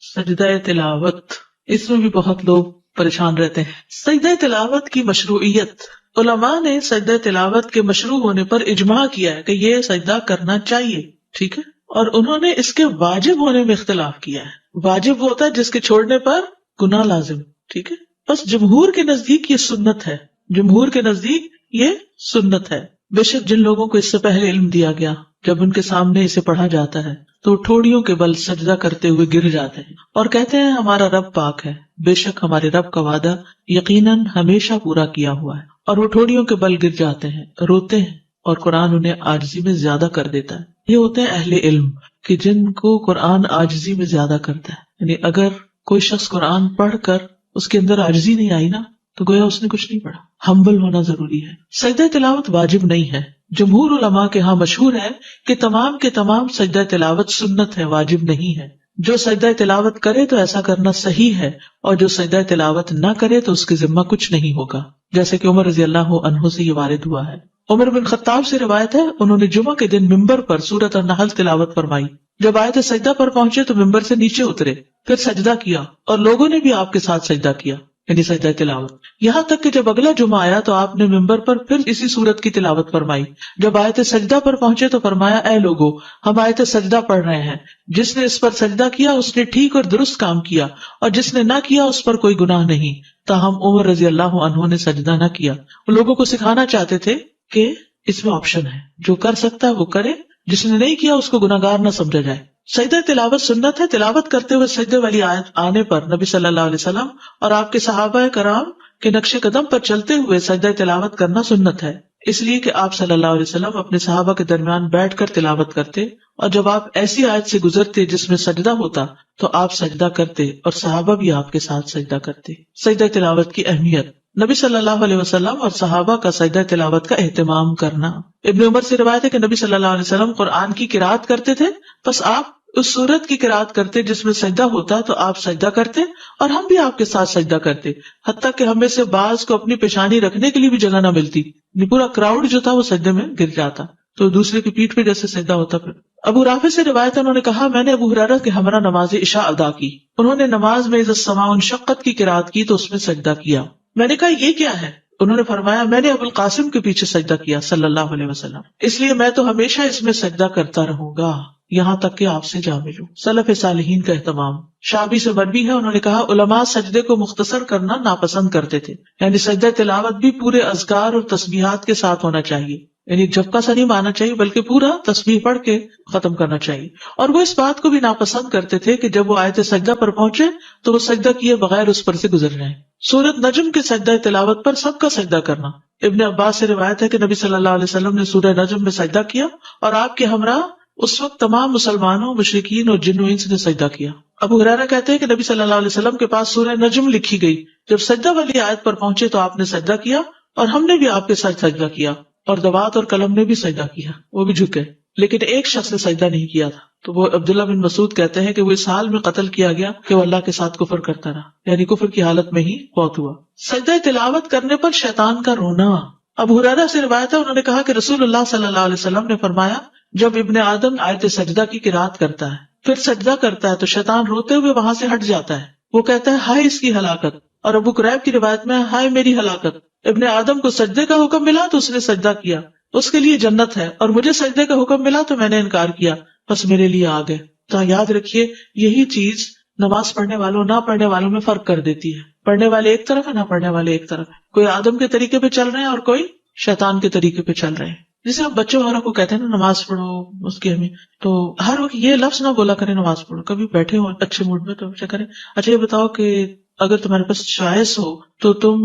سجدہ تلاوت، اس میں بھی بہت لوگ پریشان رہتے ہیں۔ سجدہ تلاوت کی مشروعیت، علماء نے سجدہ تلاوت کے مشروع ہونے پر اجماع کیا ہے کہ یہ سجدہ کرنا چاہیے، ٹھیک ہے، اور انہوں نے اس کے واجب ہونے میں اختلاف کیا ہے۔ واجب ہوتا ہے جس کے چھوڑنے پر گناہ لازم، ٹھیک ہے، بس جمہور کے نزدیک یہ سنت ہے، جمہور کے نزدیک یہ سنت ہے۔ بے شک جن لوگوں کو اس سے پہلے علم دیا گیا، جب ان کے سامنے اسے پڑھا جاتا ہے تو وہ ٹھوڑیوں کے بل سجدہ کرتے ہوئے گر جاتے ہیں اور کہتے ہیں ہمارا رب پاک ہے، بے شک ہمارے رب کا وعدہ یقیناً ہمیشہ پورا کیا ہوا ہے، اور وہ ٹھوڑیوں کے بل گر جاتے ہیں، روتے ہیں، اور قرآن انہیں عاجزی میں زیادہ کر دیتا ہے۔ یہ ہوتے ہیں اہل علم کہ جن کو قرآن عاجزی میں زیادہ کرتا ہے، یعنی اگر کوئی شخص قرآن پڑھ کر اس کے اندر عاجزی نہیں آئی نا تو گویا اس نے کچھ نہیں پڑھا۔ ہمبل ہونا ضروری ہے۔ سجدہ تلاوت واجب نہیں ہے، جمہور علماء کے ہاں مشہور ہے کہ تمام کے تمام سجدہ تلاوت سنت ہے، واجب نہیں ہے۔ جو سجدہ تلاوت کرے تو ایسا کرنا صحیح ہے، اور جو سجدہ تلاوت نہ کرے تو اس کے ذمہ کچھ نہیں ہوگا، جیسے کہ عمر رضی اللہ عنہ سے یہ وارد ہوا ہے۔ عمر بن خطاب سے روایت ہے، انہوں نے جمعہ کے دن ممبر پر سورۃ النحل تلاوت فرمائی۔ جب آیت سجدہ پر پہنچے تو ممبر سے نیچے اترے، پھر سجدہ کیا، اور لوگوں نے بھی آپ کے ساتھ سجدہ کیا، یعنی سجدہ تلاوت، یہاں تک کہ جب اگلا جمعہ آیا تو آپ نے ممبر پر پھر اسی سورت کی تلاوت فرمائی۔ جب آیت سجدہ پر پہنچے تو فرمایا، اے لوگو، ہم آیت سجدہ پڑھ رہے ہیں، جس نے اس پر سجدہ کیا اس نے ٹھیک اور درست کام کیا، اور جس نے نہ کیا اس پر کوئی گناہ نہیں۔ تاہم عمر رضی اللہ عنہ نے سجدہ نہ کیا۔ وہ لوگوں کو سکھانا چاہتے تھے کہ اس میں آپشن ہے، جو کر سکتا ہے وہ کرے، جس نے نہیں کیا اس کو گناہگار نہ سمجھا جائے۔ سجدہ تلاوت سنت ہے۔ تلاوت کرتے ہوئے سجدے والی آیت آنے پر نبی صلی اللہ علیہ وسلم اور آپ کے صحابہ کرام کے نقش قدم پر چلتے ہوئے سجدہ تلاوت کرنا سنت ہے، اس لیے کہ آپ صلی اللہ علیہ وسلم اپنے صحابہ کے درمیان بیٹھ کر تلاوت کرتے، اور جب آپ ایسی آیت سے گزرتے جس میں سجدہ ہوتا تو آپ سجدہ کرتے اور صحابہ بھی آپ کے ساتھ سجدہ کرتے۔ سجدہ تلاوت کی اہمیت، نبی صلی اللہ علیہ وسلم اور صحابہ کا سجدہ تلاوت کا اہتمام کرنا۔ ابن عمر سے روایت ہے کہ نبی صلی اللہ علیہ وسلم قرآن کی قرات کرتے تھے، بس آپ اس سورت کی قرات کرتے جس میں سجدہ ہوتا تو آپ سجدہ کرتے اور ہم بھی آپ کے ساتھ سجدہ کرتے، حتیٰ کہ ہمیں سے بعض کو اپنی پیشانی رکھنے کے لیے بھی جگہ نہ ملتی، پورا کراؤڈ جو تھا وہ سجدے میں گر جاتا تو دوسرے کی پیٹھ پہ جیسے سجدہ ہوتا۔ پھر ابو رافع سے روایت ہے، انہوں نے کہا میں نے ابو ہریرہ کے ہمراہ نماز عشاء ادا کی، انہوں نے نماز میں اذا السماء انشقت کی قرات کی تو اس میں سجدہ کیا۔ میں نے کہا یہ کیا ہے؟ انہوں نے فرمایا میں نے ابو القاسم کے پیچھے سجدہ کیا صلی اللہ علیہ وسلم، اس لیے میں تو ہمیشہ اس میں سجدہ کرتا رہوں گا یہاں تک کہ آپ سے جا ملوں۔ سلف صالحین کا اہتمام۔ شعبی سے مروی ہے، انہوں نے کہا علماء سجدے کو مختصر کرنا ناپسند کرتے تھے، یعنی سجدہ تلاوت بھی پورے اذکار اور تسبیحات کے ساتھ ہونا چاہیے، یعنی جھپکا سا نہیں مارنا چاہیے بلکہ پورا تسبیح پڑھ کے ختم کرنا چاہیے۔ اور وہ اس بات کو بھی ناپسند کرتے تھے کہ جب وہ آیت سجدہ پر پہنچے تو وہ سجدہ کیے بغیر اس پر سے گزر جائیں۔ سورۃ نجم کے سجدہ تلاوت پر سب کا سجدہ کرنا۔ ابن عباس سے روایت ہے کہ نبی صلی اللہ علیہ وسلم نے سورہ نجم میں سجدہ کیا اور آپ کے ہمراہ اس وقت تمام مسلمانوں، مشرکین اور جن و انس نے سجدہ کیا۔ ابو ہریرہ کہتے ہیں کہ نبی صلی اللہ علیہ وسلم کے پاس سورہ نجم لکھی گئی، جب سجدہ والی آیت پر پہنچے تو آپ نے سجدہ کیا اور ہم نے بھی آپ کے ساتھ سجدہ کیا، اور دوات اور قلم نے بھی سجدہ کیا، وہ بھی جھکے، لیکن ایک شخص نے سجدہ نہیں کیا تھا، تو وہ عبداللہ بن مسعود کہتے ہیں کہ وہ اس حال میں قتل کیا گیا کہ وہ اللہ کے ساتھ کفر کرتا رہا، یعنی کفر کی حالت میں ہی فوت ہوا۔ سجدہ تلاوت کرنے پر شیطان کا رونا۔ ابو ہریرہ سے روایت ہے، انہوں نے کہا کہ رسول اللہ صلی اللہ علیہ وسلم نے فرمایا جب ابن آدم آیت سجدہ کی قرات کرتا ہے پھر سجدہ کرتا ہے تو شیطان روتے ہوئے وہاں سے ہٹ جاتا ہے، وہ کہتا ہے ہائے اس کی ہلاکت، اور ابو قریب کی روایت میں ہائے میری ہلاکت۔ ابن آدم کو سجدے کا حکم ملا تو اس نے سجدہ کیا، اس کے لیے جنت ہے، اور مجھے سجدے کا حکم ملا تو میں نے انکار کیا، بس میرے لیے آگ ہے۔ تو یاد رکھیے یہی چیز نماز پڑھنے والوں نہ پڑھنے والوں میں فرق کر دیتی ہے، پڑھنے والے ایک طرف ہے، نہ پڑھنے والے ایک طرف ہے، کوئی آدم کے طریقے پہ چل رہے ہیں اور کوئی شیطان کے طریقے پہ چل رہے ہیں۔ جسے آپ بچوں والوں کو کہتے ہیں نا نماز پڑھو، اس کی ہمیں تو ہر وقت یہ لفظ نہ بولا کریں نماز پڑھو، کبھی بیٹھے ہو اچھے موڈ میں تو اچھا کریں، اچھا یہ بتاؤ کہ اگر تمہارے پاس چوائس ہو تو تم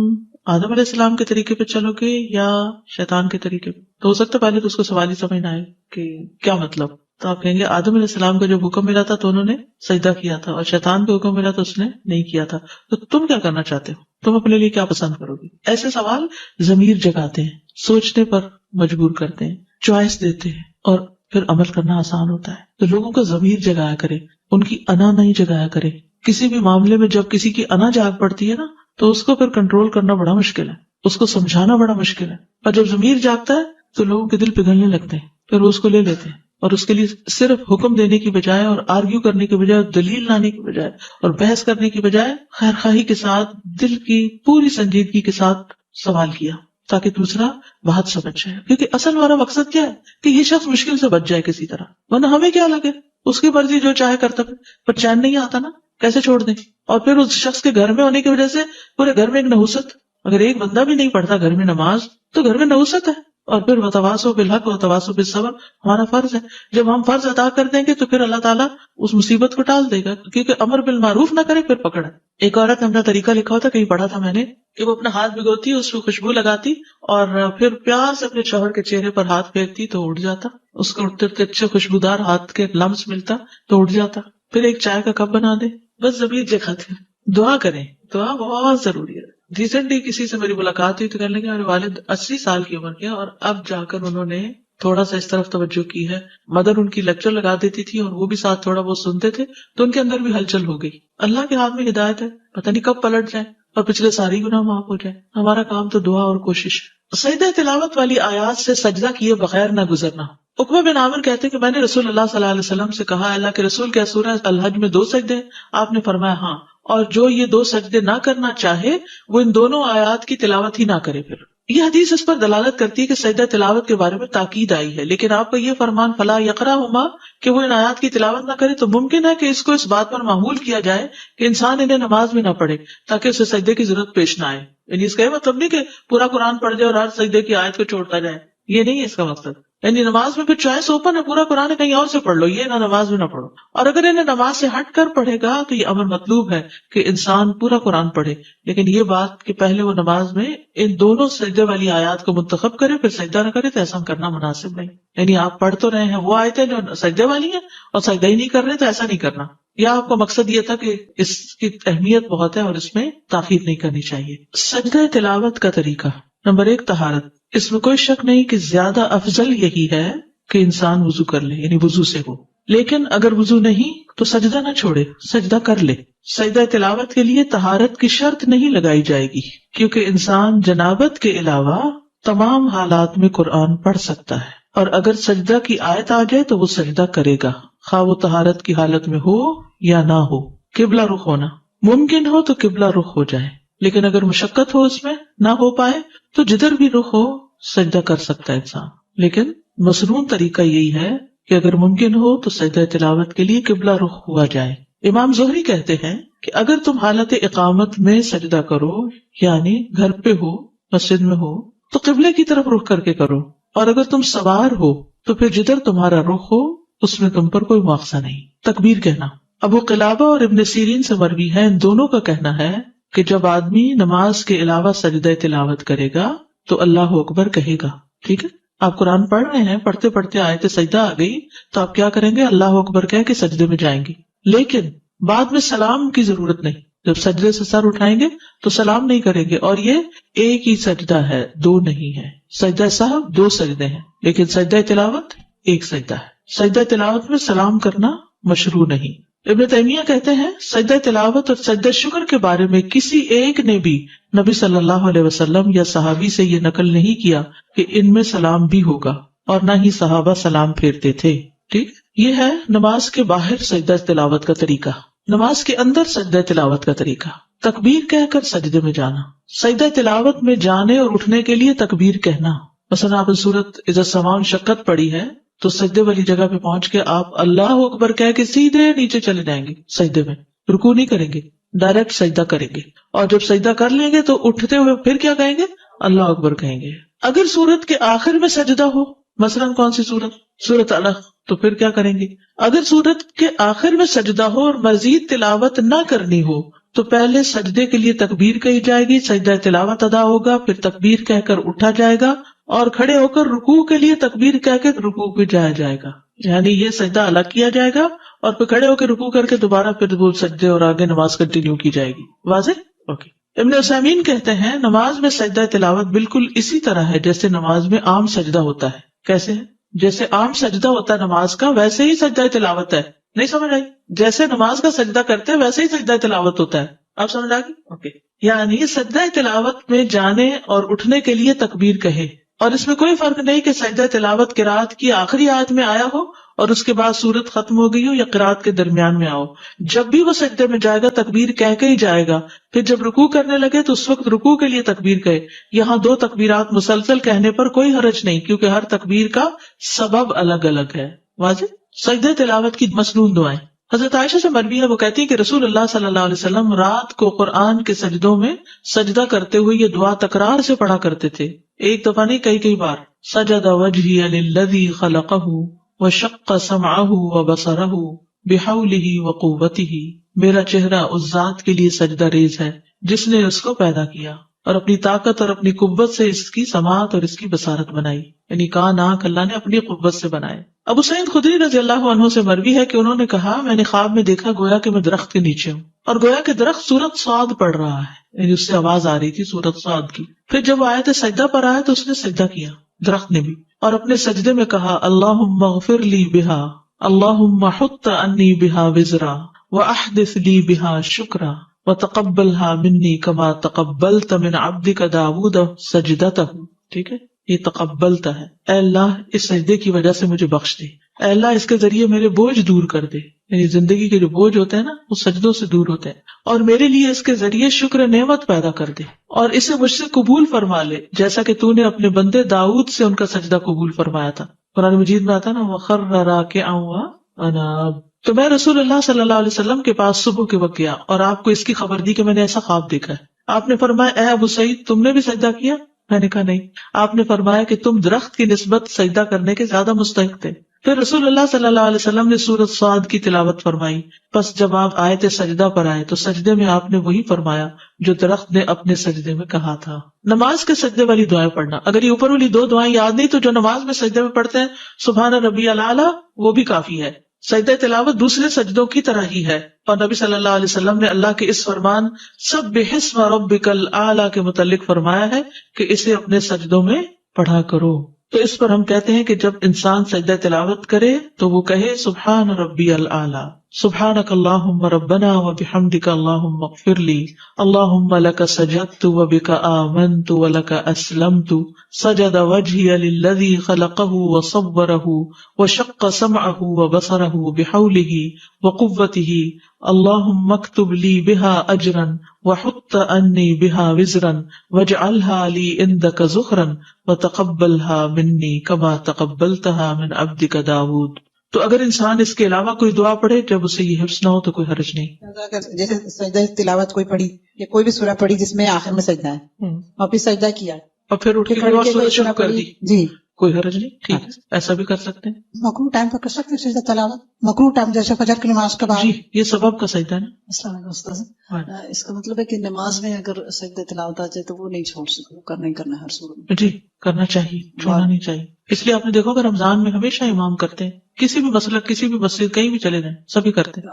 آدم علیہ السلام کے طریقے پہ چلو گے یا شیطان کے طریقے پہ؟ تو ہو سکتا ہے پہلے تو اس کو سوال ہی سمجھ نہ آئے کہ کیا مطلب، تو آپ کہیں گے آدم علیہ السلام کا جب حکم ملا تھا تو انہوں نے سجدہ کیا تھا، اور شیطان کا حکم ملا تو اس نے نہیں کیا تھا، تو تم کیا کرنا چاہتے ہو، تم اپنے لیے کیا پسند کرو گے؟ ایسے سوال ضمیر جگاتے ہیں، سوچنے پر مجبور کرتے ہیں، چوائس دیتے ہیں، اور پھر عمل کرنا آسان ہوتا ہے۔ تو لوگوں کا ضمیر جگایا کرے، ان کی انا نہیں جگایا کرے۔ کسی بھی معاملے میں جب کسی کی انا جاگ پڑتی ہے نا تو اس کو پھر کنٹرول کرنا بڑا مشکل ہے، اس کو سمجھانا بڑا مشکل ہے، اور جب ضمیر جاگتا ہے تو لوگوں کے دل پگھلنے لگتے ہیں، پھر وہ اس کو لے لیتے ہیں۔ اور اس کے لیے صرف حکم دینے کی بجائے اور آرگیو کرنے کی بجائے اور دلیل لانے کی بجائے اور بحث کرنے کی بجائے خیر خواہی کے ساتھ دل کی پوری سنجیدگی کے ساتھ سوال کیا تاکہ دوسرا بات سمجھ جائے. کیونکہ اصل ہمارا مقصد کیا ہے کہ یہ شخص مشکل سے بچ جائے کسی طرح, ورنہ ہمیں کیا لگے اس کی مرضی جو چاہے کرتا ہے, پر چین نہیں آتا نا, کیسے چھوڑ دیں. اور پھر اس شخص کے گھر میں ہونے کی وجہ سے پورے گھر میں ایک نحوست, اگر ایک بندہ بھی نہیں پڑھتا گھر میں نماز تو گھر میں نحوست ہے. اور پھر وتواصوا بالحق وتواصوا بالصبر ہمارا فرض ہے. جب ہم فرض ادا کر دیں گے تو پھر اللہ تعالیٰ اس مصیبت کو ٹال دے گا, کیونکہ امر بالمعروف نہ کرے پھر پکڑ ہے. ایک عورت نے اپنا طریقہ لکھا ہوتا, کہیں پڑھا تھا میں نے, کہ وہ اپنا ہاتھ بھگوتی, اس کو خوشبو لگاتی اور پھر پیار سے اپنے شوہر کے چہرے پر ہاتھ پھیرتی تو اٹھ جاتا, اس کو اٹھتے اٹھتے اچھے خوشبودار ہاتھ کے لمس ملتا تو اٹھ جاتا. پھر ایک چائے کا کپ بنا دے, بس زمین دکھاتے. دعا کریں, دعا بہت ضروری ہے. ریسنٹلی کسی سے میری ملاقات ہوئی تو کہنے لگے میرے والد 80 سال کی عمر کے اور اب جا کر انہوں نے تھوڑا سا اس طرف توجہ کی ہے. مدر ان کی لیکچر لگا دیتی تھی اور وہ بھی ساتھ تھوڑا بہت سنتے تھے, تو ان کے اندر بھی ہلچل ہو گئی. اللہ کے ہاتھ میں ہدایت ہے, پتہ نہیں کب پلٹ جائے اور پچھلے ساری گناہ معاف ہو جائے. ہمارا کام تو دعا اور کوشش. سجدہ تلاوت والی آیات سے سجدہ کیے بغیر نہ گزرنا. عقبہ بن عامر کہتے کہ میں نے رسول اللہ صلی اللہ علیہ وسلم سے کہا, اللہ کے رسول کیا سورہ الحج میں 2 سجدے ہیں؟ آپ نے فرمایا ہاں, اور جو یہ 2 سجدے نہ کرنا چاہے وہ ان دونوں آیات کی تلاوت ہی نہ کرے. پھر یہ حدیث اس پر دلالت کرتی ہے کہ سجدہ تلاوت کے بارے میں تاکید آئی ہے, لیکن آپ کا یہ فرمان فلا یقرأہما کہ وہ ان آیات کی تلاوت نہ کرے, تو ممکن ہے کہ اس کو اس بات پر معمول کیا جائے کہ انسان انہیں نماز میں نہ پڑھے تاکہ اسے سجدے کی ضرورت پیش نہ آئے. یعنی اس کا یہ مطلب نہیں کہ پورا قرآن پڑھ جائے اور ہر سجدے کی آیت کو چھوڑتا جائے, یہ نہیں ہے اس کا مقصد. یعنی نماز میں پھر چوائس اوپن ہے, پورا قرآن کہیں اور سے پڑھ لو, یہ نہ نماز میں نہ پڑھو. اور اگر انہیں نماز سے ہٹ کر پڑھے گا تو یہ امر مطلوب ہے کہ انسان پورا قرآن پڑھے, لیکن یہ بات کہ پہلے وہ نماز میں ان دونوں سجدے والی آیات کو منتخب کرے پھر سجدہ نہ کرے, تو ایسا کرنا مناسب نہیں. یعنی آپ پڑھ تو رہے ہیں وہ آیتیں جو سجدے والی ہیں اور سجدہ ہی نہیں کر رہے, تو ایسا نہیں کرنا. یا آپ کا مقصد یہ تھا کہ اس کی اہمیت بہت ہے اور اس میں تاخیر نہیں کرنی چاہیے. سجدہ تلاوت کا طریقہ. نمبر 1 طہارت. اس میں کوئی شک نہیں کہ زیادہ افضل یہی ہے کہ انسان وضو کر لے, یعنی وضو سے ہو. لیکن اگر وضو نہیں تو سجدہ نہ چھوڑے, سجدہ کر لے. سجدہ تلاوت کے لیے طہارت کی شرط نہیں لگائی جائے گی, کیونکہ انسان جنابت کے علاوہ تمام حالات میں قرآن پڑھ سکتا ہے, اور اگر سجدہ کی آیت آ جائے تو وہ سجدہ کرے گا, خواہ وہ طہارت کی حالت میں ہو یا نہ ہو. قبلہ رخ ہونا ممکن ہو تو قبلہ رخ ہو جائے, لیکن اگر مشقت ہو اس میں نہ ہو پائے تو جدھر بھی رخ ہو سجدہ کر سکتا ہے انسان. لیکن مسنون طریقہ یہی ہے کہ اگر ممکن ہو تو سجدہ تلاوت کے لیے قبلہ رخ ہوا جائے. امام زہری کہتے ہیں کہ اگر تم حالت اقامت میں سجدہ کرو, یعنی گھر پہ ہو, مسجد میں ہو, تو قبلے کی طرف رخ کر کے کرو, اور اگر تم سوار ہو تو پھر جدھر تمہارا رخ ہو اس میں تم پر کوئی مواخذہ نہیں. تکبیر کہنا. ابو قلابہ اور ابن سیرین سے مروی ہے, ان دونوں کا کہنا ہے کہ جب آدمی نماز کے علاوہ سجدہ تلاوت کرے گا تو اللہ اکبر کہے گا. ٹھیک ہے, آپ قرآن پڑھ رہے ہیں, پڑھتے پڑھتے آیت سجدہ آ گئی تو آپ کیا کریں گے, اللہ اکبر کہہ کے سجدے میں جائیں گے. لیکن بعد میں سلام کی ضرورت نہیں. جب سجدے سے سر اٹھائیں گے تو سلام نہیں کریں گے, اور یہ ایک ہی سجدہ ہے, 2 نہیں ہے. سجدہ سہو 2 سجدے ہیں, لیکن سجدہ تلاوت ایک سجدہ ہے. سجدہ تلاوت میں سلام کرنا مشروع نہیں. ابن تیمیہ کہتے ہیں سجدہ تلاوت اور سجدہ شکر کے بارے میں کسی ایک نے بھی نبی صلی اللہ علیہ وسلم یا صحابی سے یہ نقل نہیں کیا کہ ان میں سلام بھی ہوگا, اور نہ ہی صحابہ سلام پھیرتے تھے. ٹھیک, یہ ہے نماز کے باہر سجدہ تلاوت کا طریقہ. نماز کے اندر سجدہ تلاوت کا طریقہ. تکبیر کہہ کر سجدے میں جانا. سجدہ تلاوت میں جانے اور اٹھنے کے لیے تکبیر کہنا. مثلا آپ سورت اذا السماء انشقت پڑھی ہے تو سجدے والی جگہ پہ پہنچ کے آپ اللہ اکبر کہہ کے سیدھے نیچے چلے جائیں گے سجدے میں, رکوع نہیں کریں گے, ڈائریکٹ سجدہ کریں گے. اور جب سجدہ کر لیں گے تو اٹھتے ہوئے پھر کیا کہیں گے, اللہ اکبر کہیں گے. اگر سورت کے آخر میں سجدہ ہو, مثلاً کون سی سورت, سورت الق, تو پھر کیا کریں گے. اگر سورت کے آخر میں سجدہ ہو اور مزید تلاوت نہ کرنی ہو تو پہلے سجدے کے لیے تکبیر کہی جائے گی, سجدہ تلاوت ادا ہوگا, پھر تکبیر کہہ کر اٹھا جائے گا, اور کھڑے ہو کر رکوع کے لیے تکبیر کہہ کے رکوع پہ جایا جائے گا. یعنی یہ سجدہ الگ کیا جائے گا اور پھر کھڑے ہو کے رکوع کر کے دوبارہ پھر وہ سجدے اور آگے نماز کنٹینیو کی جائے گی. واضح؟ اوکے. ابن عثیمین کہتے ہیں نماز میں سجدہ تلاوت بالکل اسی طرح ہے جیسے نماز میں عام سجدہ ہوتا ہے. کیسے ہے؟ جیسے عام سجدہ ہوتا ہے نماز کا, ویسے ہی سجدہ تلاوت ہے. نہیں سمجھ آئی؟ جیسے نماز کا سجدہ کرتے ہیں ویسے ہی سجدہ تلاوت ہوتا ہے. آپ سمجھ آ گئی؟ اوکے. یعنی سجدہ تلاوت میں جانے اور اٹھنے کے لیے تکبیر کہے, اور اس میں کوئی فرق نہیں کہ سجدہ تلاوت قرات کی آخری آیت میں آیا ہو اور اس کے بعد سورت ختم ہو گئی ہو یا قرات کے درمیان میں آؤ، جب بھی وہ سجدے میں جائے گا تکبیر کہہ کے ہی جائے گا، پھر جب رکوع کرنے لگے تو اس وقت رکوع کے لیے تکبیر کہے. یہاں 2 تکبیرات مسلسل کہنے پر کوئی حرج نہیں، کیونکہ ہر تکبیر کا سبب الگ الگ ہے. واضح. سجدہ تلاوت کی مسنون دعائیں. حضرت عائشہ سے مروی ہے، وہ کہتی ہے کہ رسول اللہ صلی اللہ علیہ وسلم رات کو قرآن کے سجدوں میں سجدہ کرتے ہوئے یہ دعا تکرار سے پڑھا کرتے تھے، ایک دفعہ نہیں کئی بار. سجد وجہی للذی خلقہ وشق سمعہ وبصرہ بحولہ وقوتہ، میرا چہرہ اس ذات کے لیے سجدہ ریز ہے جس نے اس کو پیدا کیا اور اپنی طاقت اور اپنی قوت سے اس کی سماعت اور اس کی بصارت بنائی، یعنی کان آنکھ اللہ نے اپنی قوت سے بنائے. ابو سعید خدری رضی اللہ عنہ سے مروی ہے کہ انہوں نے کہا، میں نے خواب میں دیکھا گویا کہ میں درخت کے نیچے ہوں اور گویا کہ درخت سورۃ صاد پڑھ رہا ہے، یعنی اس سے آواز آ رہی تھی سورۃ صاد کی. پھر جب وہ آیت سجدہ پر آیا تو اس نے سجدہ کیا، درخت نے بھی، اور اپنے سجدے میں کہا اللہم اغفر لی بہا، اللہم حط انی بہا وزرا واحدث لی بہا شکرا وتقبلها منی کما تقبلت من عبدک داود سجدتہ. ٹھیک ہے، یہ تقبلتا ہے، اے اللہ اس سجدے کی وجہ سے مجھے بخش دے، اے اللہ اس کے ذریعے میرے بوجھ دور کر دے، یعنی زندگی کے جو بوجھ ہوتے ہیں نا وہ سجدوں سے دور ہوتے ہیں، اور میرے لیے اس کے ذریعے شکر نعمت پیدا کر دے اور اسے مجھ سے قبول فرما لے، جیسا کہ تو نے اپنے بندے داؤد سے ان کا سجدہ قبول فرمایا تھا. قرآن مجید میں آتا نا وَخَرَّ رَاكِعًا وَأَنَابَ. تو میں رسول اللہ صلی اللہ علیہ وسلم کے پاس صبح کے وقت گیا اور آپ کو اس کی خبر دی کہ میں نے ایسا خواب دیکھا ہے. آپ نے فرمایا، اے ابو سعید تم نے بھی سجدہ کیا؟ میں نے کہا نہیں. آپ نے فرمایا کہ تم درخت کی نسبت سجدہ کرنے کے زیادہ مستحق تھے. پھر رسول اللہ صلی اللہ علیہ وسلم نے سورۃ صاد کی تلاوت فرمائی. پس جب آپ آیت سجدہ پر آئے تو سجدے میں آپ نے وہی فرمایا جو درخت نے اپنے سجدے میں کہا تھا. نماز کے سجدے والی دعائیں پڑھنا، اگر یہ اوپر والی 2 دعائیں یاد نہیں تو جو نماز میں سجدے میں پڑھتے ہیں سبحان ربی الاعلیٰ وہ بھی کافی ہے. سجدہ تلاوت دوسرے سجدوں کی طرح ہی ہے، اور نبی صلی اللہ علیہ وسلم نے اللہ کے اس فرمان سبح اسم ربک الاعلیٰ کے متعلق فرمایا ہے کہ اسے اپنے سجدوں میں پڑھا کرو. تو اس پر ہم کہتے ہیں کہ جب انسان سجدہ تلاوت کرے تو وہ کہے سبحان ربی الاعلیٰ، سبحانک اللہم ربنا وبحمدک اللہم اغفر لی، اللہم لک سجدت وبک آمنت ولک اسلمت، سجد وجہی للذی خلقہ وصورہ وشق سمعہ وبصرہ بحولہ وقوتہ، اللہم اکتب لی بہا اجرا وحط انی بہا وزرا واجعلہا لی عندک ذخرا وتقبلہا منی کما تقبلتہا من عبدک داود. تو اگر انسان اس کے علاوہ کوئی دعا پڑھے جب اسے یہ حفظ نہ ہو تو کوئی حرج نہیں. جیسے سجدہ تلاوت کوئی پڑھی یا کوئی بھی سورہ پڑھی جس میں آخر میں سجدہ ہے اور پھر سجدہ کیا اور پھر اٹھ کے اور سورہ شروع کر دی، جی کوئی حرج نہیں. ٹھیک ہے، ایسا بھی کر سکتے ہیں. مکروہ ٹائم پر کر سکتے ہیں سجدہ تلاوت، مکروہ ٹائم جیسے فجر کی نماز کے بعد. جی یہ سبب کا سجدہ ہے نا. السلام علیکم استاذ. اس کا مطلب ہے کہ نماز میں اگر سجدہ تلاوت آ جائے تو وہ نہیں چھوڑ سکتے، وہ کرنا ہی کرنا ہے ہر صورت میں. جی کرنا چاہیے، چھوڑنا نہیں چاہیے. اس لیے آپ نے دیکھو کہ رمضان میں ہمیشہ امام کرتے ہیں، کسی بھی مسلک کسی بھی مسجد کہیں بھی چلے جائیں سبھی کرتے ہیں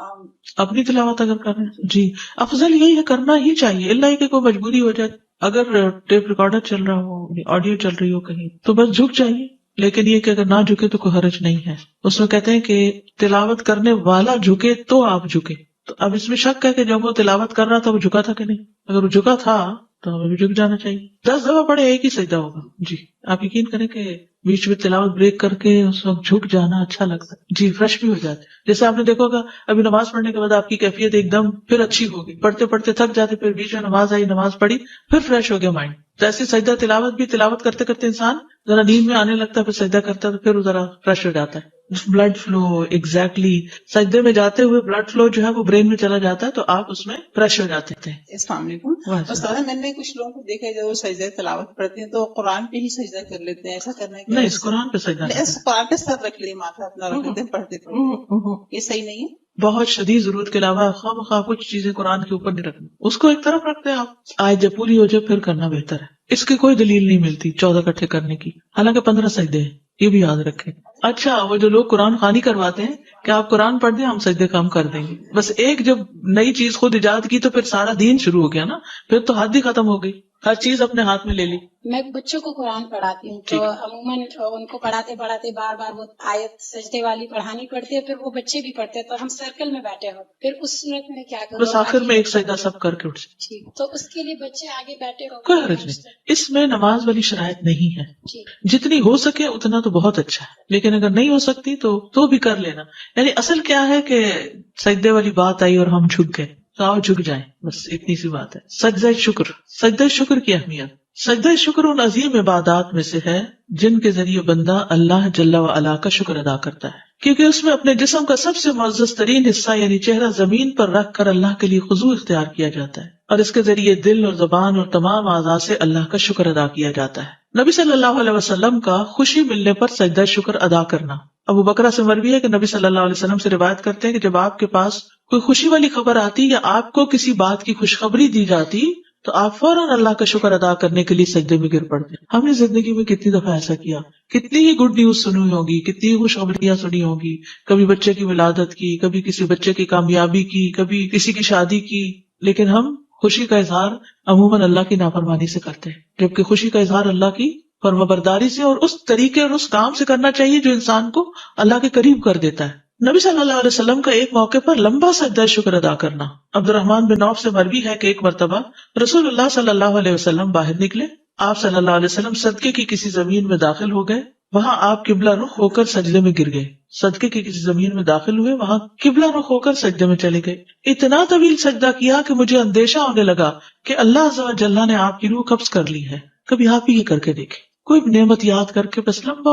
اپنی تلاوت اگر کر رہے ہیں. جی افضل یہی ہے، کرنا ہی چاہیے، اللہ کہ کوئی مجبوری ہو جائے. اگر ٹیپ ریکارڈر چل رہا ہو، آڈیو چل رہی ہو کہیں تو بس جھک جائیے، لیکن یہ کہ اگر نہ جھکے تو کوئی حرج نہیں ہے. اس میں کہتے ہیں کہ تلاوت کرنے والا جھکے تو آپ جھکے. تو اب اس میں شک ہے کہ جب وہ تلاوت کر رہا تھا وہ جھکا تھا کہ نہیں. اگر وہ جھکا تھا تو ہمیں بھی جھک جانا چاہیے. 10 دفعہ پڑھے ایک ہی سجدہ ہوگا. جی آپ یقین کریں کہ بیچ میں تلاوت بریک کر کے اس وقت جھک جانا اچھا لگتا ہے. جی فریش بھی ہو جاتے. جیسے آپ نے دیکھو گا ابھی نماز پڑھنے کے بعد آپ کی کیفیت ایک دم پھر اچھی ہوگی، پڑھتے پڑھتے تھک جاتے، پھر بیچ میں نماز آئی، نماز پڑھی، پھر فریش ہو گیا مائنڈ. جیسے سجدہ تلاوت بھی، تلاوت کرتے کرتے انسان ذرا نیند میں آنے لگتا ہے، پھر سجدہ کرتا ہے تو پھر وہ ذرا فریش ہو جاتا ہے. بلڈ فلو ایگزیکٹلی سجدے میں جاتے ہوئے بلڈ فلو جو ہے وہ برین میں چلا جاتا ہے تو آپ اس میں فریش ہو جاتے ہیں. السلام علیکم استاد. میں نے کچھ لوگوں کو دیکھا جب وہ سجدہ تلاوت پڑھتے ہیں تو قرآن پہ ہی سجدہ کر لیتے ہیں، ایسا کرنا نہیں، اس قرآن پہ سجدہ قرآن پہ سر رکھ لیے، ماتھا اپنا رکھ لیتے ہیں پڑھتے پڑھتے، یہ صحیح نہیں ہے. بہت شدید ضرورت کے علاوہ خواہ مخواہ کچھ چیزیں قرآن کے اوپر نہیں رکھنی، اس کو ایک طرف رکھتے ہیں آپ. آج جب پوری ہو جائے پھر کرنا بہتر ہے. اس کی کوئی دلیل نہیں ملتی 14 اکٹھے کرنے کی، حالانکہ 15 سجدے ہیں، یہ بھی یاد رکھیں. اچھا وہ جو لوگ قرآن خوانی کرواتے ہیں کہ آپ قرآن پڑھ دیں ہم سجدے کم کر دیں گے، بس ایک جب نئی چیز خود ایجاد کی تو پھر سارا دین شروع ہو گیا نا، پھر تو حد ہی ختم ہو گئی. ہر چیز اپنے ہاتھ میں لے لی. میں بچوں کو قرآن پڑھاتی ہوں تو عموماً ان کو پڑھاتے پڑھاتے بار بار وہ آیت سجدے والی پڑھانی پڑتی ہے، پھر وہ بچے بھی پڑھتے ہیں تو ہم سرکل میں بیٹھے ہو، پھر اس صورت میں کیا کروں؟ بس آخر میں ایک سجدہ سب کر کے اٹھ جائے. ٹھیک، تو اس کے لیے بچے آگے بیٹھے ہو، کوئی حرج نہیں. اس میں نماز والی شرائط نہیں ہے. ٹھیک، جتنی ہو سکے اتنا تو بہت اچھا ہے، لیکن اگر نہیں ہو سکتی تو بھی کر لینا. یعنی اصل کیا ہے کہ سجدے والی بات آئی اور ہم جھک گئے تو آؤ جھک جائیں، بس اتنی سی بات ہے. سجدہ شکر، سجدہ شکر کی اہمیت. سجدہ شکر ان عظیم عبادات میں سے ہے جن کے ذریعے بندہ اللہ جل و علا کا شکر ادا کرتا ہے، کیونکہ اس میں اپنے جسم کا سب سے معزز ترین حصہ یعنی چہرہ زمین پر رکھ کر اللہ کے لیے خضوع اختیار کیا جاتا ہے، اور اس کے ذریعے دل اور زبان اور تمام اعضاء سے اللہ کا شکر ادا کیا جاتا ہے. نبی صلی اللہ علیہ وسلم کا خوشی ملنے پر سجدہ شکر ادا کرنا. ابو بکرہ سے مروی ہے کہ نبی صلی اللہ علیہ وسلم سے روایت کرتے ہیں کہ جب آپ کے پاس کوئی خوشی والی خبر آتی یا آپ کو کسی بات کی خوشخبری دی جاتی تو آپ فوراً اللہ کا شکر ادا کرنے کے لیے سجدے میں گر پڑتے. ہم نے زندگی میں کتنی دفعہ ایسا کیا، کتنی ہی گڈ نیوز سنی ہوگی، کتنی ہی خوشخبریاں سنی ہوگی، کبھی بچے کی ولادت کی، کبھی کسی بچے کی کامیابی کی، کبھی کسی کی شادی کی، لیکن ہم خوشی کا اظہار عموماً اللہ کی نافرمانی سے کرتے ہیں، جبکہ خوشی کا اظہار اللہ کی فرمانبرداری سے اور اس طریقے اور اس کام سے کرنا چاہیے جو انسان کو اللہ کے قریب کر دیتا ہے. نبی صلی اللہ علیہ وسلم کا ایک موقع پر لمبا سجدہ شکر ادا کرنا. عبد الرحمن بن عوف سے مروی ہے کہ ایک مرتبہ رسول اللہ صلی اللہ علیہ وسلم باہر نکلے. آپ صلی اللہ علیہ وسلم صدقے کی کسی زمین میں داخل ہو گئے، وہاں آپ قبلہ رخ ہو کر سجدے میں گر گئے. صدقے کی کسی زمین میں داخل ہوئے، وہاں قبلہ رخ ہو کر سجدے میں چلے گئے. اتنا طویل سجدہ کیا کہ مجھے اندیشہ ہونے لگا کہ اللہ عز و جل نے آپ کی روح قبض کر لی ہے. کبھی آپ ہی یہ کر کے دیکھیں، کوئی نعمت یاد کر کے بس لمبا،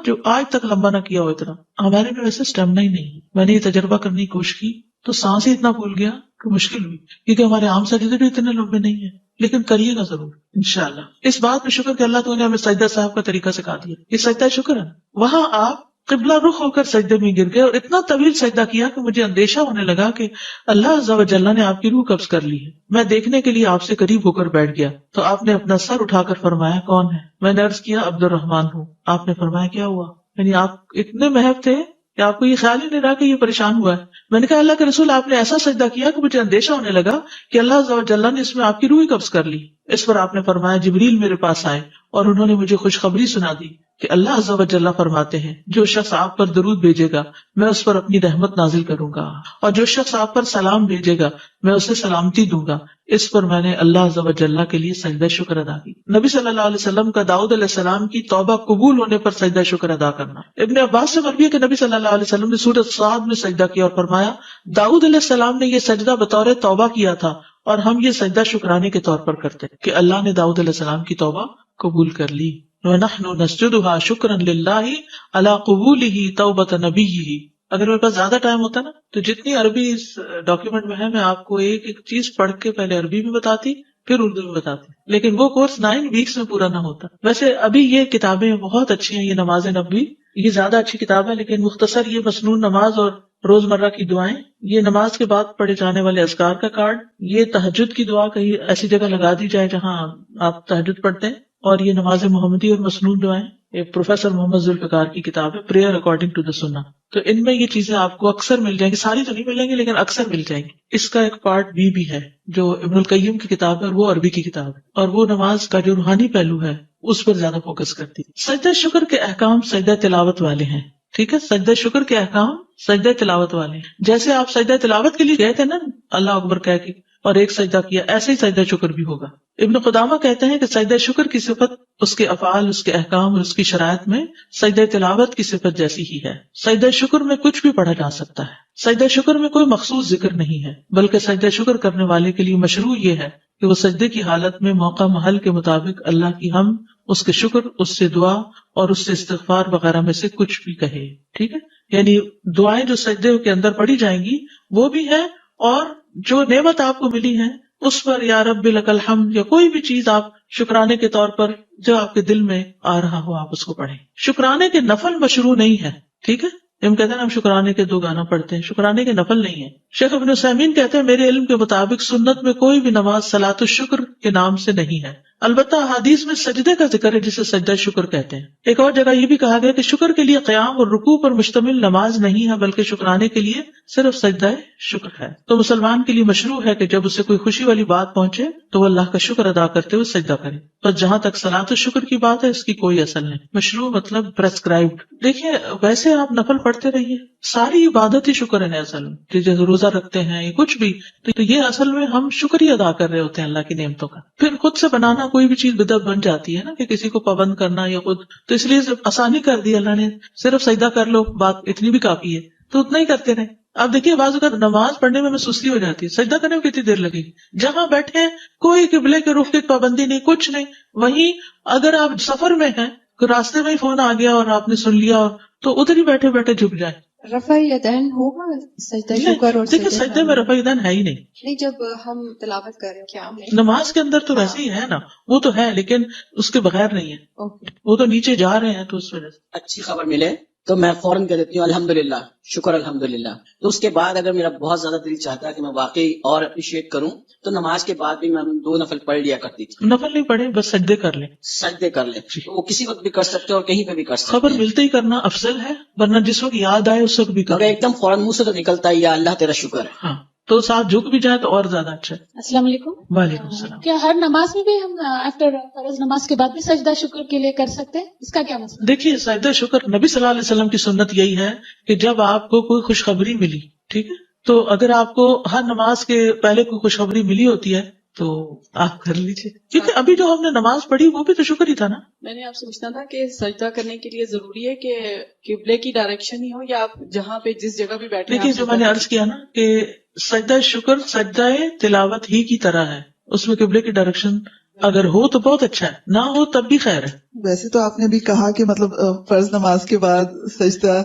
جو آج تک لمبا نہ کیا ہو اتنا. ہمارے میں ویسے اسٹیمنا ہی نہیں. میں نے یہ تجربہ کرنے کی کوشش کی تو سانس ہی اتنا بھول گیا کہ مشکل ہوئی، کیونکہ ہمارے عام سجدے بھی اتنے لمبے نہیں ہیں. لیکن کریے گا ضرور انشاءاللہ. اس بات میں شکر کہ اللہ تعالیٰ نے ہمیں سجدہ صاحب کا طریقہ سکھا دیا، یہ سجدہ شکر ہے. وہاں آپ قبلہ رخ ہو کر سجدے میں گر گئے اور اتنا طویل سجدہ کیا کہ مجھے اندیشہ ہونے لگا کہ اللہ عز و جل نے آپ کی روح قبض کر لی ہے. میں دیکھنے کے لیے آپ سے قریب ہو کر بیٹھ گیا تو آپ نے اپنا سر اٹھا کر فرمایا کون ہے؟ میں نے عرض کیا عبد الرحمن ہوں. آپ نے فرمایا کیا ہوا؟ یعنی آپ اتنے محب تھے کہ آپ کو یہ خیال ہی نہیں رہا کہ یہ پریشان ہوا ہے. میں نے کہا اللہ کے رسول آپ نے ایسا سجدہ کیا کہ مجھے اندیشہ ہونے لگا کہ اللہ عز و جل نے اس میں آپ کی روح قبض کر لی. اس پر آپ نے فرمایا جبریل میرے پاس آئے اور انہوں نے مجھے خوشخبری سنا دی کہ اللہ عز و جل فرماتے ہیں جو شخص آپ پر درود بھیجے گا میں اس پر اپنی رحمت نازل کروں گا، اور جو شخص آپ پر سلام بھیجے گا میں اسے سلامتی دوں گا. اس پر میں نے اللہ عز و جل کے لیے سجدہ شکر ادا کی. نبی صلی اللہ علیہ وسلم کا داؤد علیہ السلام کی توبہ قبول ہونے پر سجدہ شکر ادا کرنا. ابن عباس سے مروی ہے کہ نبی صلی اللہ علیہ وسلم نے سورۃ صاد میں سجدہ کیا اور فرمایا داؤد علیہ السلام نے یہ سجدہ بطور توبہ کیا تھا اور ہم یہ سجدہ شکرانے کے طور پر کرتے کہ اللہ نے داؤد علیہ السلام کی توبہ قبول کر لی. وَنَحْنُ نَسْجُدُهَا شُكْرًا لِلَّهِ عَلَى قُبُولِهِ تَوْبَةَ نَبِيِّهِ. اگر میرے پاس زیادہ ٹائم ہوتا نا تو جتنی عربی اس ڈاکیومنٹ میں ہے میں آپ کو ایک ایک چیز پڑھ کے پہلے عربی میں بتاتی پھر اردو میں بتاتی، لیکن وہ کورس 9 ویکس میں پورا نہ ہوتا. ویسے ابھی یہ کتابیں بہت اچھی ہیں، یہ نماز نبوی یہ زیادہ اچھی کتاب ہے، لیکن مختصر یہ مسنون نماز اور روزمرہ کی دعائیں، یہ نماز کے بعد پڑھے جانے والے اذکار کا کارڈ، یہ تہجد کی دعا کہیں ایسی جگہ لگا دی جائے جہاں آپ تہجد پڑھتے ہیں، اور یہ نماز محمدی اور مسنون دعائیں. یہ پروفیسر محمد ذوالفقار کی کتاب ہے پریئر اکارڈنگ ٹو دا سنہ. تو ان میں یہ چیزیں آپ کو اکثر مل جائیں گی، ساری تو نہیں ملیں گی لیکن اکثر مل جائیں گی. اس کا ایک پارٹ بھی ہے جو ابن القیم کی کتاب ہے اور وہ عربی کی کتاب ہے، اور وہ نماز کا جو روحانی پہلو ہے اس پر زیادہ فوکس کرتی. سجدہ شکر کے احکام سجدہ تلاوت والے ہیں. ٹھیک ہے، سجدہ شکر کے احکام سجدہ تلاوت والے ہیں. جیسے آپ سجدہ تلاوت کے لیے گئے تھے نا اللہ اکبر کہہ کے اور ایک سجدہ کیا، ایسے ہی سجدہ شکر بھی ہوگا. ابن قدامہ کہتے ہیں کہ سجدہ شکر کی صفت اس کے افعال، اس کے احکام اور اس کی شرائط میں سجدہ تلاوت کی صفت جیسی ہی ہے. سجدہ شکر میں کچھ بھی پڑھا جا سکتا ہے. سجدہ شکر میں کوئی مخصوص ذکر نہیں ہے، بلکہ سجدہ شکر کرنے والے کے لیے مشروع یہ ہے کہ وہ سجدے کی حالت میں موقع محل کے مطابق اللہ کی حمد، اس کے شکر، اس سے دعا اور اس سے استغفار وغیرہ میں سے کچھ بھی کہے. ٹھیک ہے، یعنی دعائیں جو سجدے کے اندر پڑھی جائیں گی وہ بھی ہے، اور جو نعمت آپ کو ملی ہے اس پر یا رب لک الحمد یا کوئی بھی چیز آپ شکرانے کے طور پر جو آپ کے دل میں آ رہا ہو آپ اس کو پڑھیں. شکرانے کے نفل مشروع نہیں ہے. ٹھیک ہے، ہم کہتے ہیں ہم شکرانے کے 2 گانا پڑھتے ہیں، شکرانے کے نفل نہیں ہے. شیخ ابن عثیمین کہتے ہیں میرے علم کے مطابق سنت میں کوئی بھی نماز صلاۃ الشکر کے نام سے نہیں ہے، البتہ حدیث میں سجدے کا ذکر ہے جسے سجدہ شکر کہتے ہیں۔ ایک اور جگہ یہ بھی کہا گیا کہ شکر کے لیے قیام اور رکوع پر مشتمل نماز نہیں ہے بلکہ شکرانے کے لیے صرف سجدہ شکر ہے۔ تو مسلمان کے لیے مشروع ہے کہ جب اسے کوئی خوشی والی بات پہنچے تو وہ اللہ کا شکر ادا کرتے ہوئے سجدہ کرے، بس جہاں تک صلاۃ الشکر کی بات ہے اس کی کوئی اصل نہیں۔ مشروع مطلب پرسکرائبڈ۔ دیکھیے ویسے آپ نفل پڑھتے رہیے، ساری عبادت ہی شکر ہے اصل میں، جیسے روزہ رکھتے ہیں یا کچھ بھی، تو یہ اصل میں ہم شکر ہی ادا کر رہے ہوتے ہیں اللہ کی نعمتوں کا۔ پھر خود سے بنانا کوئی بھی چیز بدعت بن جاتی ہے نا، کہ کسی کو پابند کرنا یا خود، تو اس لیے آسانی کر دی اللہ نے، صرف سجدہ کر لو، بات اتنی بھی کافی ہے، تو اتنا ہی کرتے رہے۔ اب دیکھیے بعض اوقات نماز پڑھنے میں سستی ہو جاتی ہے، سجدہ کرنے میں کتنی دیر لگے گی، جہاں بیٹھے ہیں کوئی قبلے کے رخ کی پابندی نہیں، کچھ نہیں۔ وہیں اگر آپ سفر میں ہیں، راستے میں ہی فون آ گیا اور آپ نے سن لیا تو ادھر ہی بیٹھے بیٹھے جھک جائیں۔ رفع یدین ہوگا سجدہ شکر اور دیکھیے سجدے میں رفع یدین ہے ہی نہیں، نہیں جب ہم تلاوت کر رہے ہیں کیا میں نماز کے اندر تو ویسے ہی ہے نا، وہ تو ہے لیکن اس کے بغیر نہیں ہے، اوکے وہ تو نیچے جا رہے ہیں تو اس وجہ سے۔ اچھی خبر ملے تو میں فوراً کہہ دیتی ہوں الحمدللہ، شکر الحمدللہ۔ تو اس کے بعد اگر میرا بہت زیادہ دل چاہتا ہے کہ میں واقعی اور اپریشیٹ کروں تو نماز کے بعد بھی میں 2 نفل پڑھ لیا کرتی تھی۔ نفل نہیں پڑھے، بس سجدے کر لیں، سجدے کر لیں، تو وہ کسی وقت بھی کر سکتے ہیں اور کہیں پہ بھی کر سکتے خبر ہیں۔ ملتے ہی کرنا افضل ہے، ورنہ جس وقت یاد آئے اس وقت بھی اگر کریں۔ ایک دم فوراً منہ سے تو نکلتا ہی یا اللہ تیرا شکر ہے۔ ہاں تو ساتھ جھک بھی جائے تو اور زیادہ اچھا ہے۔ السلام علیکم۔ وعلیکم السلام۔ کیا ہر نماز میں بھی ہم آفٹر فرض نماز کے بعد بھی سجدہ شکر کے لیے کر سکتے ہیں؟ اس کا کیا مسئلہ؟ دیکھیے سجدہ شکر نبی صلی اللہ علیہ وسلم کی سنت یہی ہے کہ جب آپ کو کوئی خوشخبری ملی، ٹھیک ہے، تو اگر آپ کو ہر نماز کے پہلے کوئی خوشخبری ملی ہوتی ہے تو آپ کر لیجیے، کیونکہ ابھی جو ہم نے نماز پڑھی وہ بھی تو شکر ہی تھا نا۔ میں نے آپ سے پوچھنا تھا کہ سجدہ کرنے کے لیے ضروری ہے کہ قبلے کی ڈائریکشن ہی ہو یا آپ جہاں پہ جس جگہ بھی بیٹھے ہیں دیکھیے آپ جو سجدہ میں نے کریں؟ عرض کیا نا کہ سجدہ شکر سجدہ تلاوت ہی کی طرح ہے، اس میں قبلے کی ڈائریکشن اگر ہو تو بہت اچھا ہے، نہ ہو تب بھی خیر ہے۔ ویسے تو آپ نے بھی کہا کہ مطلب فرض نماز کے بعد سجدہ،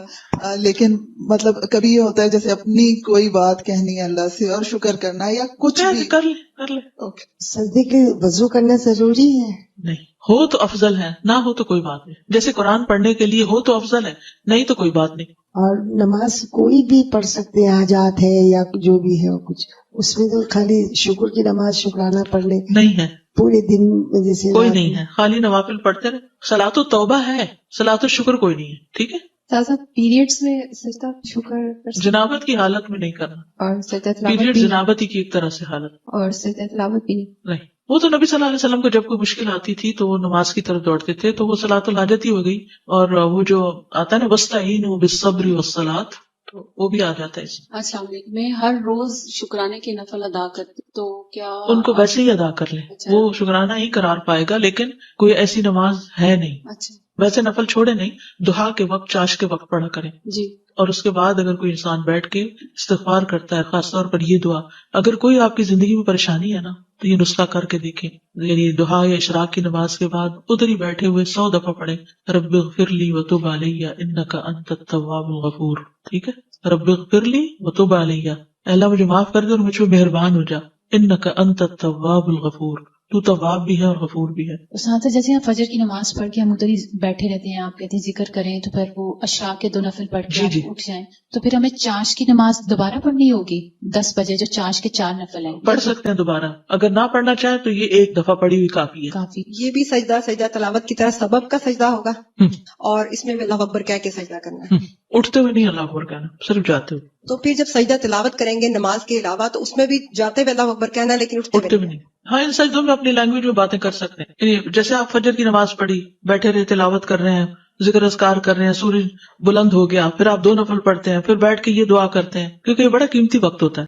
لیکن مطلب کبھی یہ ہوتا ہے جیسے اپنی کوئی بات کہنی ہے اللہ سے اور شکر کرنا ہے یا کچھ بھی، کر لیں کر لیں، اوکے۔ سجدے کے وضو کرنا ضروری ہے؟ نہیں ہو تو افضل ہے، نہ ہو تو کوئی بات نہیں، جیسے قرآن پڑھنے کے لیے ہو تو افضل ہے، نہیں تو کوئی بات نہیں۔ اور نماز کوئی بھی پڑھ سکتے ہیں، حاجات ہے یا جو بھی ہے کچھ، اس میں تو خالی شکر کی نماز شکرانہ پڑھ لے، نہیں ہے، پورے دن میں جیسے کوئی رات نہیں میں۔ ہے، خالی نوافل پڑھتے رہے، صلاۃ التوبہ ہے، صلاۃ الشکر کوئی نہیں ہے، ٹھیک ہے۔ صاحب پیریڈز میں سجدہ شکر کر سکتے ہیں؟ جنابت کی حالت میں نہیں کرنا، اور سجدہ تلاوت پیریڈ بھی جنابت ہی کی ایک طرح سے حالت اور سجدہ تلاوت بھی نہیں؟ نہیں۔ وہ تو نبی صلی اللہ علیہ وسلم کو جب کوئی مشکل آتی تھی تو وہ نماز کی طرف دوڑتے تھے، تو وہ صلاۃ الحاجت ہی ہو گئی، اور وہ جو آتا ہے نا وَاسْتَعِینُوا بِالصَّبْرِ وَالصَّلَاةِ، تو وہ بھی آ جاتا ہے اس میں۔ السلام علیکم۔ میں ہر روز شکرانے کے نفل ادا کرتی ہوں، تو کیا ان کو ویسے ہی ادا کر لیں، اچھا۔ وہ شکرانہ ہی قرار پائے گا، لیکن کوئی ایسی نماز ہے نہیں، اچھا ویسے نفل چھوڑے نہیں، دہا کے وقت چاش کے وقت پڑھا کریں، جی، اور اس کے بعد اگر کوئی انسان بیٹھ کے استغفار کرتا ہے، خاص طور پر یہ دعا، اگر کوئی آپ کی زندگی میں پریشانی ہے نا تو یہ نسخہ کر کے دیکھیں، یعنی دعا یا اشراق کی نماز کے بعد ادھر ہی بیٹھے ہوئے 100 دفعہ پڑھیں رب اغفر لی وتب علی انک انت التواب الغفور، ٹھیک ہے، رب اغفر لی وتب علی، اے اللہ مجھے معاف کر دے اور مجھ پہ مہربان ہو جا، انک انت التواب الغفور، تو تواب بھی ہے اور غفور بھی ہے۔ ساتھ جیسے ہم فجر کی نماز پڑھ کے ہم ادھر ہی بیٹھے رہتے ہیں، آپ کہتے ہیں ذکر کریں، تو پھر وہ اشراق کے 2 نفل پڑھ کے جی آپ جی۔ اٹھ جائیں، تو پھر ہمیں چاش کی نماز دوبارہ پڑھنی ہوگی 10 بجے جو چاش کے 4 نفل ہیں؟ پڑھ سکتے ہیں دوبارہ، اگر نہ پڑھنا چاہیں تو یہ ایک دفعہ پڑھی ہوئی کافی ہے۔ کافی۔ یہ بھی سجدہ تلاوت کی طرح سبب کا سجدہ ہوگا، اور اس میں اللہ اکبر کہہ کے سجدہ کرنا ہے۔ اٹھتے ہوئے نہیں اللہ اکبر کہنا، صرف جاتے ہوئے، تو پھر جب سجدہ تلاوت کریں گے نماز کے علاوہ تو اس میں بھی جاتے ہوئے اللہ اکبر کہنا ہے، لیکن اٹھتے اٹھتے ہوئے نہیں۔ ہاں ان سجدوں میں اپنی لینگویج میں باتیں کر سکتے ہیں، یعنی جیسے آپ فجر کی نماز پڑھی، بیٹھے رہے تلاوت کر رہے ہیں، ذکر اذکار کر رہے ہیں، سورج بلند ہو گیا، پھر آپ 2 نفل پڑھتے ہیں، پھر بیٹھ کے یہ دعا کرتے ہیں، کیونکہ یہ بڑا قیمتی وقت ہوتا ہے۔